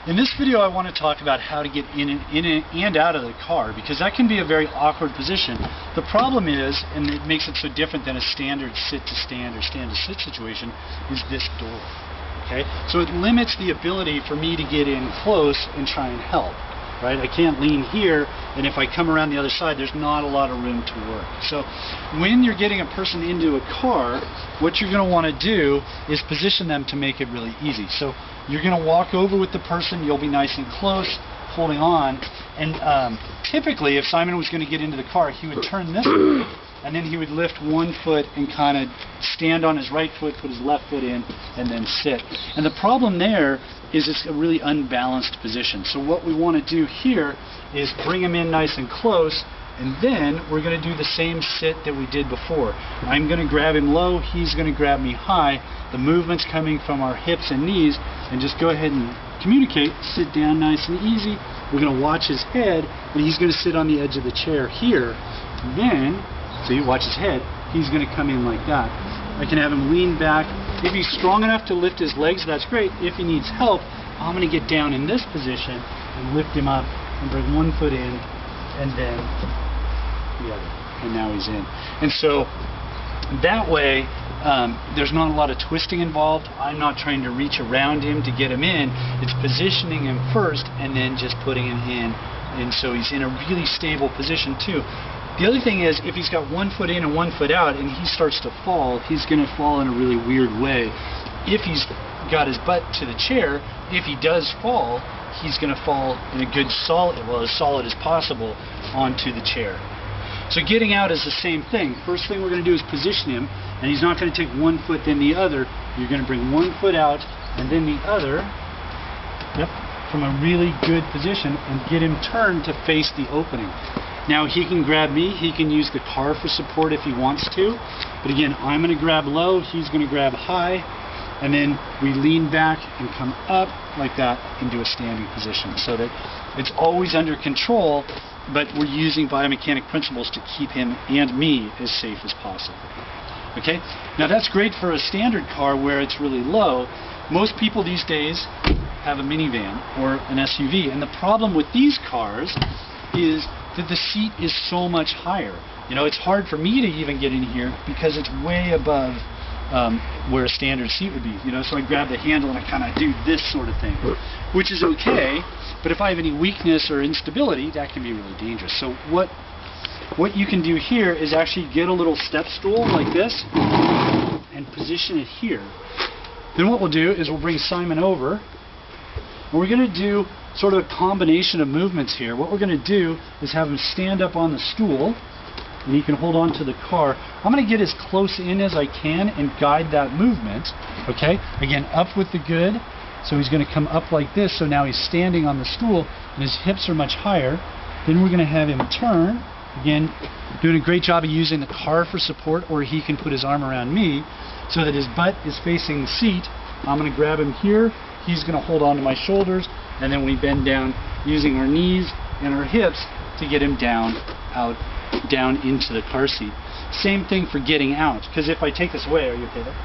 In this video I want to talk about how to get in and out of the car, because that can be a very awkward position. The problem is, and it makes it so different than a standard sit to stand or stand to sit situation, is this door. Okay? So it limits the ability for me to get in close and try and help. Right? I can't lean here, and if I come around the other side, there's not a lot of room to work. So when you're getting a person into a car, what you're going to want to do is position them to make it really easy. So you're going to walk over with the person, you'll be nice and close, holding on, and typically if Simon was going to get into the car, he would turn this way, and then he would lift one foot and kind of stand on his right foot, put his left foot in, and then sit. And the problem there is it's a really unbalanced position. So what we want to do here is bring him in nice and close, and then we're going to do the same sit that we did before. I'm going to grab him low, he's going to grab me high. The movement's coming from our hips and knees, and just go ahead and communicate. Sit down nice and easy. We're going to watch his head, and he's going to sit on the edge of the chair here. And then, see, watch his head, he's going to come in like that. I can have him lean back. If he's strong enough to lift his legs, that's great. If he needs help, I'm going to get down in this position and lift him up and bring one foot in and then the other. And now he's in. And so that way, there's not a lot of twisting involved. I'm not trying to reach around him to get him in. It's positioning him first and then just putting him in. And so he's in a really stable position too. The other thing is, if he's got one foot in and one foot out and he starts to fall, he's going to fall in a really weird way. If he's got his butt to the chair, if he does fall, he's going to fall in a good solid, well, as solid as possible, onto the chair. So getting out is the same thing. First thing we're going to do is position him, and he's not going to take one foot then the other. You're going to bring one foot out and then the other, from a really good position, and get him turned to face the opening. Now he can grab me, he can use the car for support if he wants to, but again, I'm going to grab low, he's going to grab high, and then we lean back and come up like that into a standing position, so that it's always under control, but we're using biomechanic principles to keep him and me as safe as possible. Okay? Now that's great for a standard car where it's really low. Most people these days have a minivan or an SUV, and the problem with these cars is that the seat is so much higher. You know, it's hard for me to even get in here because it's way above where a standard seat would be. You know, so I grab the handle and I kind of do this sort of thing, which is okay, but if I have any weakness or instability, that can be really dangerous. So what you can do here is actually get a little step stool like this and position it here. Then what we'll do is we'll bring Simon over, and we're going to do sort of a combination of movements here. What we're going to do is have him stand up on the stool, and he can hold on to the car. I'm going to get as close in as I can and guide that movement. Okay? Again, up with the good. So he's going to come up like this, so now he's standing on the stool, and his hips are much higher. Then we're going to have him turn. Again, doing a great job of using the car for support, or he can put his arm around me so that his butt is facing the seat. I'm going to grab him here. He's going to hold on to my shoulders, and then we bend down using our knees and our hips to get him down, out, down into the car seat. Same thing for getting out, because if I take this away, are you okay there?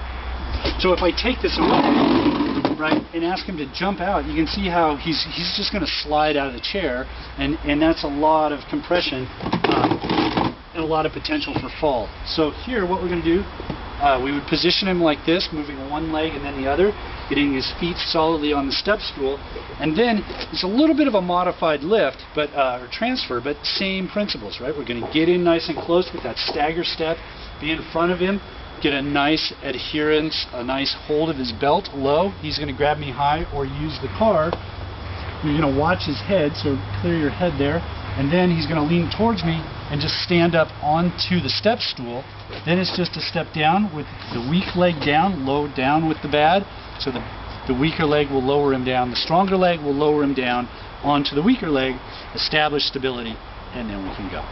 So if I take this away, right, and ask him to jump out, you can see how he's just going to slide out of the chair, and that's a lot of compression and a lot of potential for fall. So here, what we're going to do, we would position him like this, moving one leg and then the other, getting his feet solidly on the step stool, and then it's a little bit of a modified lift, but or transfer, but same principles, right? We're going to get in nice and close with that stagger step, be in front of him, get a nice adherence, a nice hold of his belt low. He's going to grab me high or use the car. You're going to watch his head, so clear your head there, and then he's going to lean towards me and just stand up onto the step stool. Then it's just a step down with the weak leg down, low down with the bad. So the weaker leg will lower him down. The stronger leg will lower him down onto the weaker leg, establish stability, and then we can go.